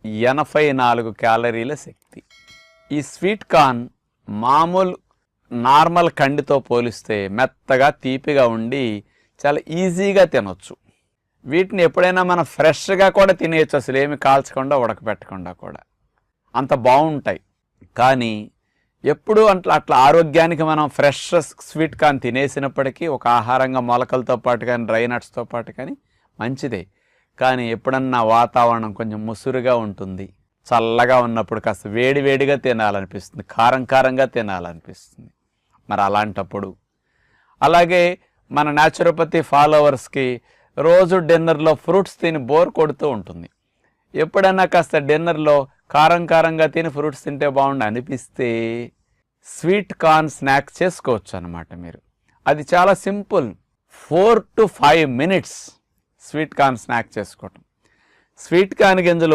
84 క్యాలరీల శక్తి. ఈ sweet corn మామూలు normal కండితో పోలిస్తే మెత్తగా తీపిగా ఉండి చాలా ఈజీగా తినొచ్చు. వీటిని ఎప్పుడైనా మనం ఫ్రెష్గా కూడా తినేయచ్చు, అసలు ఏమి కాల్చకుండా ఉడకబెట్టకుండా కూడా, అంత బాగుంటాయి. కానీ ఎప్పుడు అట్లా ఆరోగ్యానికి మనం ఫ్రెష్ స్వీట్ కార్న్ తినేసినప్పటికీ ఒక ఆహారంగా మొలకలతో పాటు కానీ డ్రై నట్స్తో పాటు కానీ మంచిదే. కానీ ఎప్పుడన్నా వాతావరణం కొంచెం ముసురుగా ఉంటుంది, చల్లగా ఉన్నప్పుడు కాస్త వేడివేడిగా తినాలనిపిస్తుంది, కారంగా తినాలనిపిస్తుంది. మరి అలాంటప్పుడు అలాగే మన న్యాచురోపతి ఫాలోవర్స్కి రోజు డిన్నర్లో ఫ్రూట్స్ తిని బోర్ కొడుతూ ఉంటుంది. ఎప్పుడైనా కాస్త డిన్నర్లో కారంగా తిని ఫ్రూట్స్ తింటే బాగుండు అనిపిస్తే స్వీట్ కార్న్ స్నాక్ చేసుకోవచ్చు అన్నమాట మీరు. అది చాలా simple, 4 to 5 minutes sweet corn snack చేసుకోవటం. స్వీట్ కార్న్ గింజలు